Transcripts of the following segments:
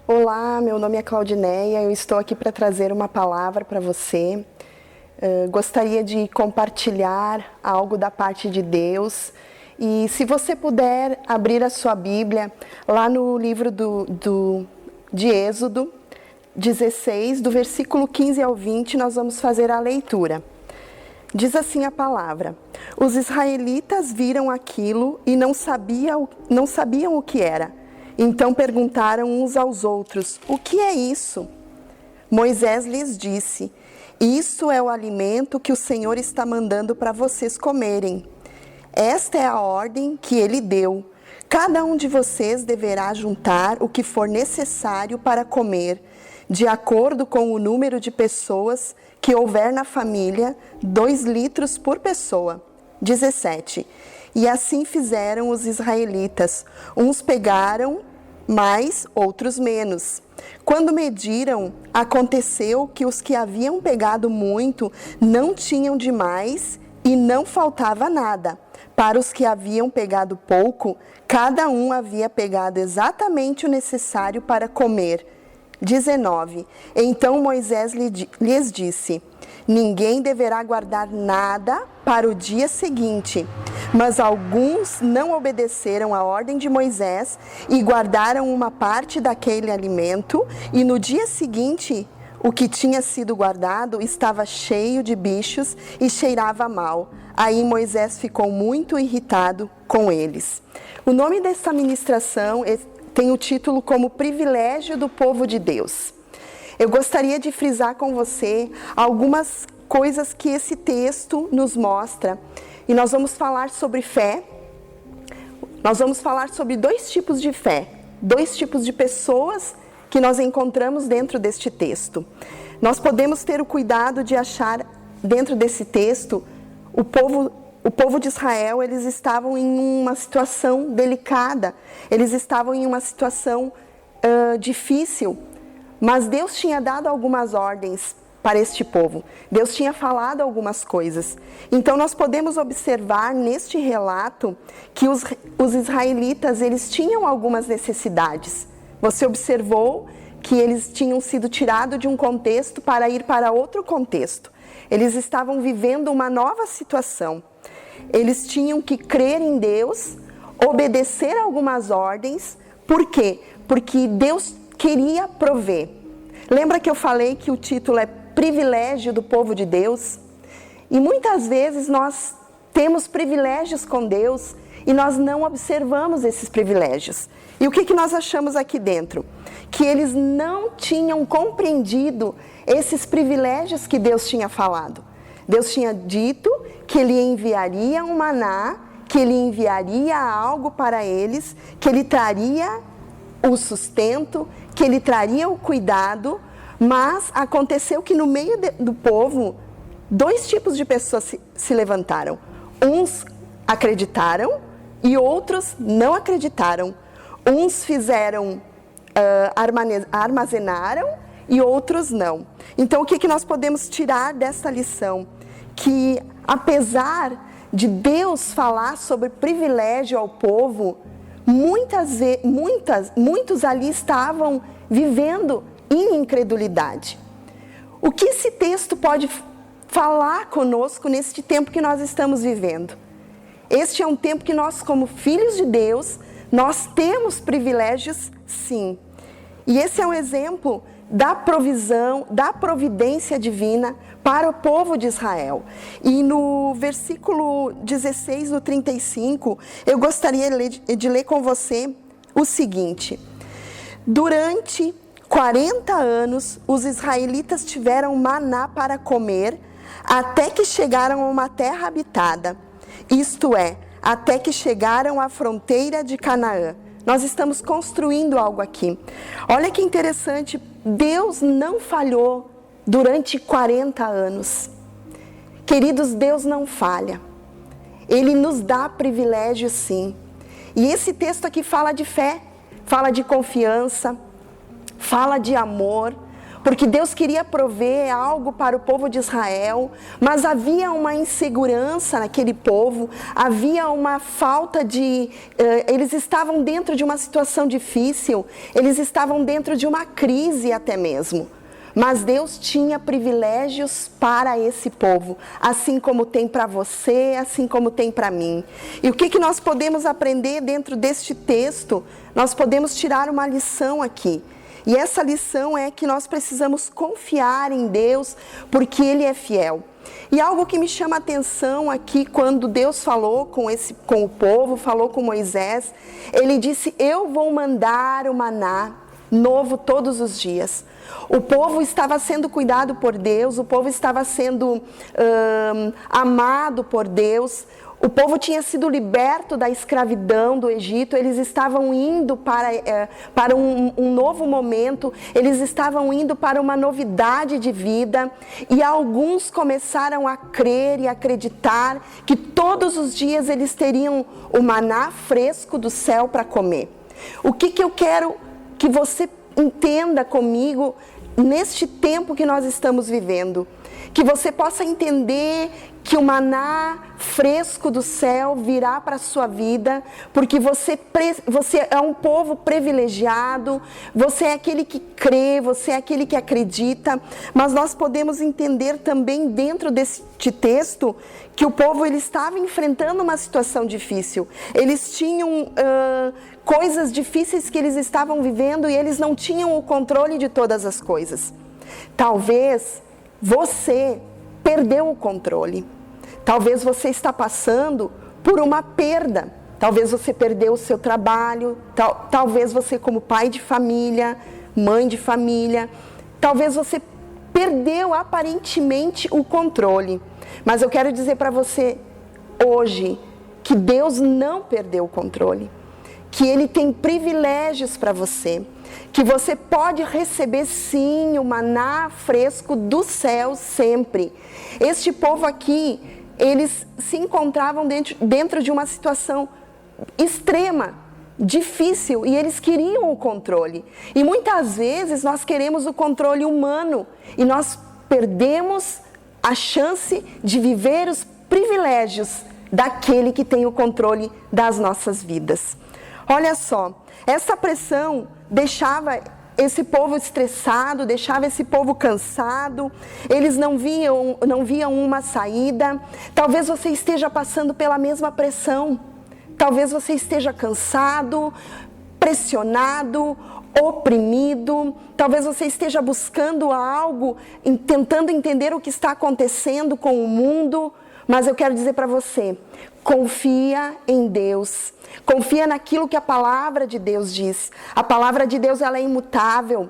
Olá, meu nome é Claudineia, eu estou aqui para trazer uma palavra para você. Gostaria de compartilhar algo da parte de Deus. E se você puder abrir a sua Bíblia, lá no livro de Êxodo 16, do versículo 15 ao 20, nós vamos fazer a leitura. Diz assim a palavra: Os israelitas viram aquilo e não sabiam o que era. Então perguntaram uns aos outros: o que é isso? Moisés lhes disse: isso é o alimento que o Senhor está mandando para vocês comerem. Esta é a ordem que ele deu. Cada um de vocês deverá juntar o que for necessário para comer, de acordo com o número de pessoas que houver na família, 2 litros por pessoa. 17. E assim fizeram os israelitas. Uns pegaram mais, outros menos. Quando mediram, aconteceu que os que haviam pegado muito não tinham demais e não faltava nada. Para os que haviam pegado pouco, cada um havia pegado exatamente o necessário para comer. 19. Então Moisés lhes disse: ninguém deverá guardar nada para o dia seguinte. Mas alguns não obedeceram à ordem de Moisés e guardaram uma parte daquele alimento, e no dia seguinte, o que tinha sido guardado estava cheio de bichos e cheirava mal. Aí Moisés ficou muito irritado com eles. O nome dessa ministração tem o título como Privilégio do Povo de Deus. Eu gostaria de frisar com você algumas coisas que esse texto nos mostra. E nós vamos falar sobre fé. Nós vamos falar sobre 2 tipos de fé, 2 tipos de pessoas que nós encontramos dentro deste texto. Nós podemos ter o cuidado de achar dentro desse texto o povo de Israel, eles estavam em uma situação delicada, eles estavam em uma situação difícil, mas Deus tinha dado algumas ordens para este povo. Deus tinha falado algumas coisas. Então nós podemos observar neste relato que os israelitas, eles tinham algumas necessidades. Você observou que eles tinham sido tirados de um contexto para ir para outro contexto. Eles estavam vivendo uma nova situação. Eles tinham que crer em Deus, obedecer algumas ordens. Por quê? Porque Deus queria prover. Lembra que eu falei que o título é Privilégio do Povo de Deus? E muitas vezes nós temos privilégios com Deus e nós não observamos esses privilégios. E o que nós achamos aqui dentro? Que eles não tinham compreendido esses privilégios que Deus tinha falado. Deus tinha dito que Ele enviaria um maná, que Ele enviaria algo para eles, que Ele traria o sustento, que Ele traria o cuidado, mas aconteceu que no meio do povo, 2 tipos de pessoas se levantaram. Uns acreditaram e outros não acreditaram. Uns fizeram, armazenaram e outros não. Então o que nós podemos tirar dessa lição? Que apesar de Deus falar sobre privilégio ao povo, muitos ali estavam vivendo em incredulidade. O que esse texto pode falar conosco neste tempo que nós estamos vivendo? Este é um tempo que nós, como filhos de Deus, nós temos privilégios, sim. E esse é um exemplo da provisão, da providência divina para o povo de Israel. E no versículo 16, no 35, eu gostaria de ler com você o seguinte: durante 40 anos, os israelitas tiveram maná para comer, até que chegaram a uma terra habitada, isto é, até que chegaram à fronteira de Canaã. Nós estamos construindo algo aqui. Olha que interessante, Deus não falhou durante 40 anos. Queridos, Deus não falha. Ele nos dá privilégio, sim. E esse texto aqui fala de fé, fala de confiança, fala de amor. porque Deus queria prover algo para o povo de Israel, mas havia uma insegurança naquele povo, havia uma falta de... eles estavam dentro de uma situação difícil, eles estavam dentro de uma crise até mesmo. Mas Deus tinha privilégios para esse povo, assim como tem para você, assim como tem para mim. E o que nós podemos aprender dentro deste texto? Nós podemos tirar uma lição aqui. E essa lição é que nós precisamos confiar em Deus, porque Ele é fiel. E algo que me chama a atenção aqui, quando Deus falou com o povo, falou com Moisés, Ele disse: eu vou mandar o maná novo todos os dias. O povo estava sendo cuidado por Deus, o povo estava sendo amado por Deus, o povo tinha sido liberto da escravidão do Egito, eles estavam indo para um novo momento, eles estavam indo para uma novidade de vida, e alguns começaram a crer e acreditar que todos os dias eles teriam o maná fresco do céu para comer. O que eu quero que você entenda comigo neste tempo que nós estamos vivendo, que você possa entender que o maná fresco do céu virá para a sua vida, porque você é um povo privilegiado, você é aquele que crê, você é aquele que acredita, mas nós podemos entender também dentro deste texto que o povo ele estava enfrentando uma situação difícil, eles tinham coisas difíceis que eles estavam vivendo e eles não tinham o controle de todas as coisas. Talvez você perdeu o controle. Talvez você está passando por uma perda. Talvez você perdeu o seu trabalho. Talvez você, como pai de família, mãe de família, talvez você perdeu aparentemente o controle. Mas eu quero dizer para você hoje que Deus não perdeu o controle, que Ele tem privilégios para você, que você pode receber sim o maná fresco do céu sempre. Este povo aqui, eles se encontravam dentro de uma situação extrema, difícil, e eles queriam o controle. E muitas vezes nós queremos o controle humano e nós perdemos a chance de viver os privilégios daquele que tem o controle das nossas vidas. Olha só, essa pressão deixava esse povo estressado, deixava esse povo cansado, eles não viam uma saída. Talvez você esteja passando pela mesma pressão, talvez você esteja cansado, pressionado, oprimido, talvez você esteja buscando algo, tentando entender o que está acontecendo com o mundo, mas eu quero dizer para você, confia em Deus, confia naquilo que a palavra de Deus diz. A palavra de Deus ela é imutável.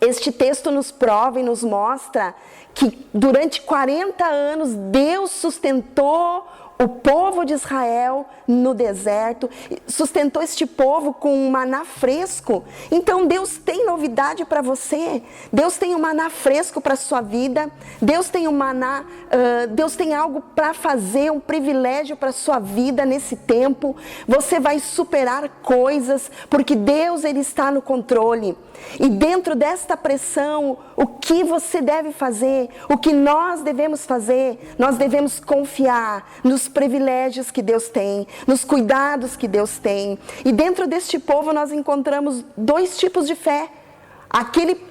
Este texto nos prova e nos mostra que durante 40 anos Deus sustentou o povo de Israel no deserto, sustentou este povo com um maná fresco. Então Deus tem novidade para você, Deus tem um maná fresco para a sua vida, Deus tem um maná, Deus tem algo para fazer, um privilégio para a sua vida nesse tempo. Você vai superar coisas, porque Deus ele está no controle. E dentro desta pressão, o que você deve fazer, o que nós devemos fazer, nós devemos confiar nos privilégios que Deus tem, nos cuidados que Deus tem. E dentro deste povo nós encontramos dois tipos de fé.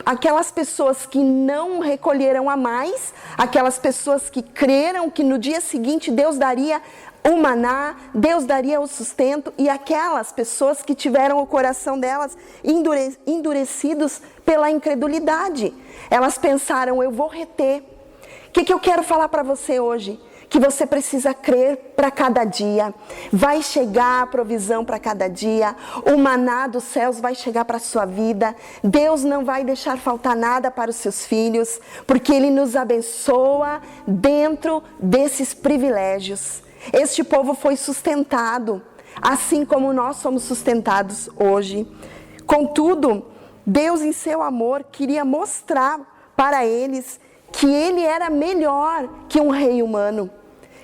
Aquelas pessoas que não recolheram a mais, aquelas pessoas que creram que no dia seguinte Deus daria o maná, Deus daria o sustento, e aquelas pessoas que tiveram o coração delas endurecidos pela incredulidade. Elas pensaram, eu vou reter. O que eu quero falar para você hoje? Que você precisa crer para cada dia. Vai chegar a provisão para cada dia. O maná dos céus vai chegar para a sua vida. Deus não vai deixar faltar nada para os seus filhos, porque Ele nos abençoa dentro desses privilégios. Este povo foi sustentado, assim como nós somos sustentados hoje. Contudo, Deus em seu amor queria mostrar para eles que Ele era melhor que um rei humano,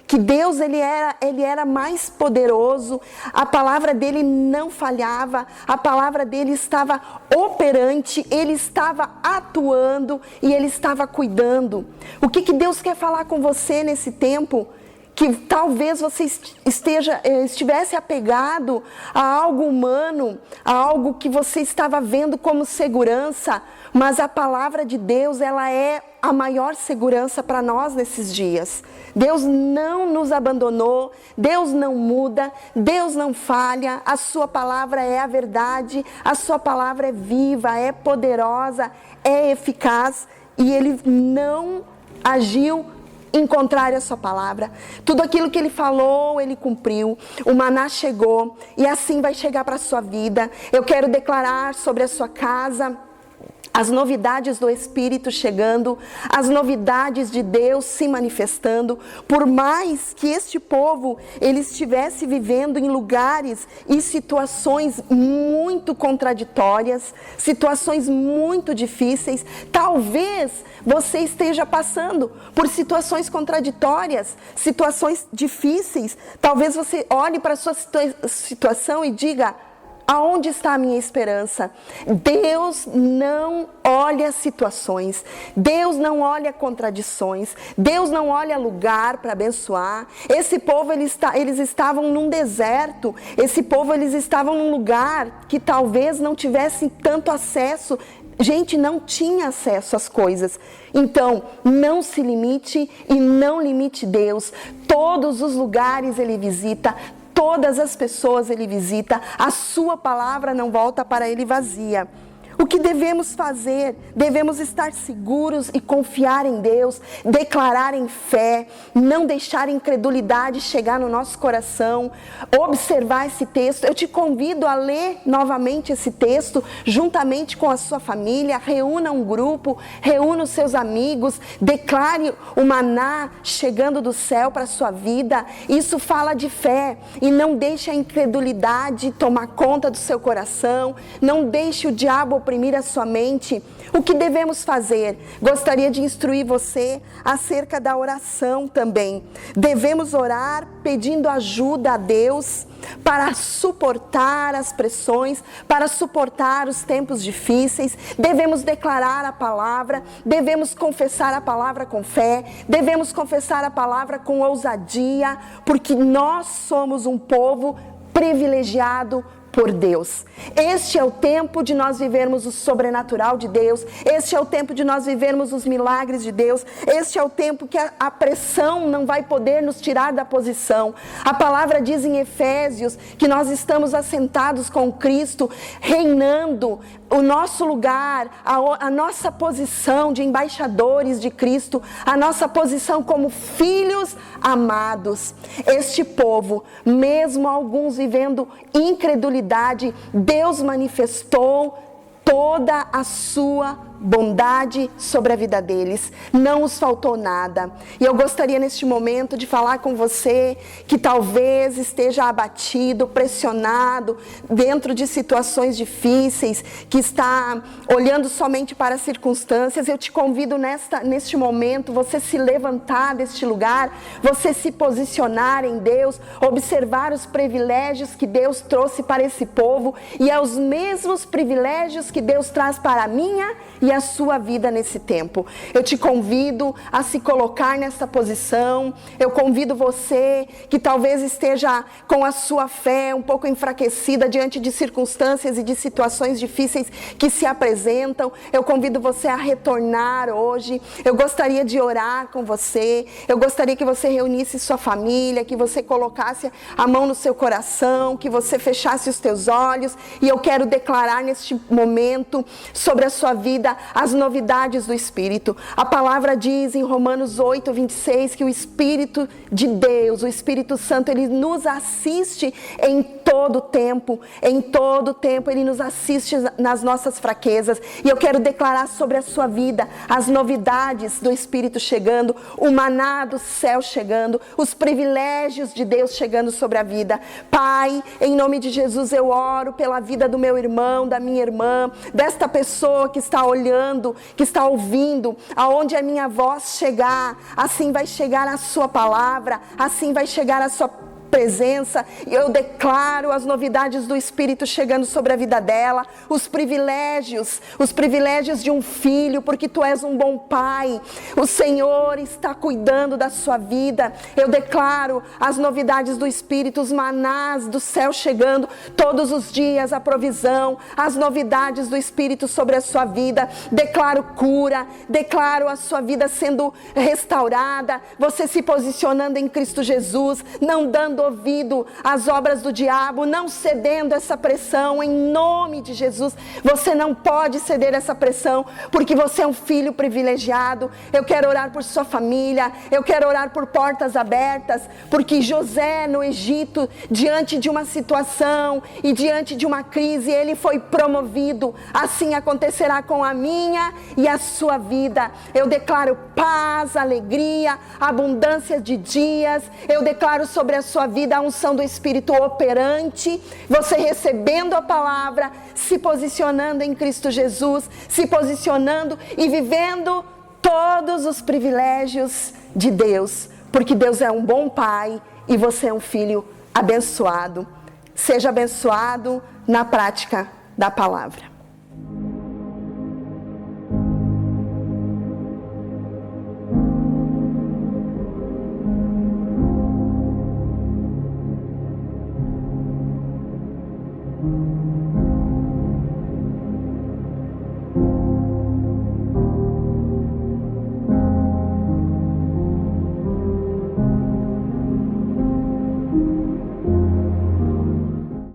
que Deus ele era mais poderoso, a palavra dele não falhava, a palavra dele estava operante, ele estava atuando e ele estava cuidando. O que Deus quer falar com você nesse tempo? Que talvez você estivesse apegado a algo humano, a algo que você estava vendo como segurança, mas a palavra de Deus, ela é a maior segurança para nós nesses dias. Deus não nos abandonou, Deus não muda, Deus não falha, a sua palavra é a verdade, a sua palavra é viva, é poderosa, é eficaz e ele não agiu em contrário à sua palavra. Tudo aquilo que ele falou, ele cumpriu. O maná chegou e assim vai chegar para a sua vida. Eu quero declarar sobre a sua casa as novidades do Espírito chegando, as novidades de Deus se manifestando. Por mais que este povo ele estivesse vivendo em lugares e situações muito contraditórias, situações muito difíceis, talvez você esteja passando por situações contraditórias, situações difíceis. Talvez você olhe para a sua situação e diga: aonde está a minha esperança? Deus não olha situações, Deus não olha contradições, Deus não olha lugar para abençoar. Esse povo, eles estavam num deserto, esse povo, eles estavam num lugar que talvez não tivessem tanto acesso. Gente, não tinha acesso às coisas. Então, não se limite e não limite Deus. Todos os lugares Ele visita, todas as pessoas Ele visita, a sua palavra não volta para Ele vazia. O que devemos fazer? Devemos estar seguros e confiar em Deus, declarar em fé, não deixar a incredulidade chegar no nosso coração, observar esse texto. Eu te convido a ler novamente esse texto, juntamente com a sua família, reúna um grupo, reúna os seus amigos, declare o maná chegando do céu para a sua vida. Isso fala de fé e não deixe a incredulidade tomar conta do seu coração, não deixe o diabo oprimir a sua mente. O que devemos fazer? Gostaria de instruir você acerca da oração também. Devemos orar pedindo ajuda a Deus para suportar as pressões, para suportar os tempos difíceis. Devemos declarar a palavra, devemos confessar a palavra com fé, devemos confessar a palavra com ousadia, porque nós somos um povo privilegiado por Deus. Este é o tempo de nós vivermos o sobrenatural de Deus, este é o tempo de nós vivermos os milagres de Deus, este é o tempo que a pressão não vai poder nos tirar da posição. A palavra diz em Efésios que nós estamos assentados com Cristo, reinando. O nosso lugar, a nossa posição de embaixadores de Cristo, a nossa posição como filhos amados. Este povo, mesmo alguns vivendo incredulidade, Deus manifestou toda a sua bondade sobre a vida deles, não os faltou nada. E eu gostaria neste momento de falar com você que talvez esteja abatido, pressionado, dentro de situações difíceis, que está olhando somente para as circunstâncias. Eu te convido neste momento, você se levantar deste lugar, você se posicionar em Deus, observar os privilégios que Deus trouxe para esse povo, e é os mesmos privilégios que Deus traz para a minha e a sua vida nesse tempo. Eu te convido a se colocar nessa posição. Eu convido você que talvez esteja com a sua fé um pouco enfraquecida diante de circunstâncias e de situações difíceis que se apresentam. Eu convido você a retornar hoje. Eu gostaria de orar com você. Eu gostaria que você reunisse sua família, que você colocasse a mão no seu coração, que você fechasse os teus olhos, e eu quero declarar neste momento sobre a sua vida as novidades do Espírito. A palavra diz em Romanos 8:26 que o Espírito de Deus, o Espírito Santo, ele nos assiste em todas todo tempo, Ele nos assiste nas nossas fraquezas. E eu quero declarar sobre a sua vida as novidades do Espírito chegando, o maná do céu chegando, os privilégios de Deus chegando sobre a vida. Pai, em nome de Jesus, eu oro pela vida do meu irmão, da minha irmã, desta pessoa que está olhando, que está ouvindo, aonde a minha voz chegar, assim vai chegar a sua palavra, assim vai chegar a sua presença. Eu declaro as novidades do Espírito chegando sobre a vida dela, os privilégios de um filho, porque tu és um bom pai. O Senhor está cuidando da sua vida. Eu declaro as novidades do Espírito, os manás do céu chegando todos os dias, a provisão, as novidades do Espírito sobre a sua vida. Declaro cura, declaro a sua vida sendo restaurada, você se posicionando em Cristo Jesus, não dando ouvido às obras do diabo, não cedendo essa pressão, em nome de Jesus. Você não pode ceder essa pressão, porque você é um filho privilegiado. Eu quero orar por sua família, eu quero orar por portas abertas, porque José no Egito, diante de uma situação e diante de uma crise, ele foi promovido. Assim acontecerá com a minha e a sua vida. Eu declaro paz, alegria, abundância de dias. Eu declaro sobre a sua vida a unção do Espírito operante, você recebendo a palavra, se posicionando em Cristo Jesus, se posicionando e vivendo todos os privilégios de Deus, porque Deus é um bom pai e você é um filho abençoado. Seja abençoado na prática da palavra.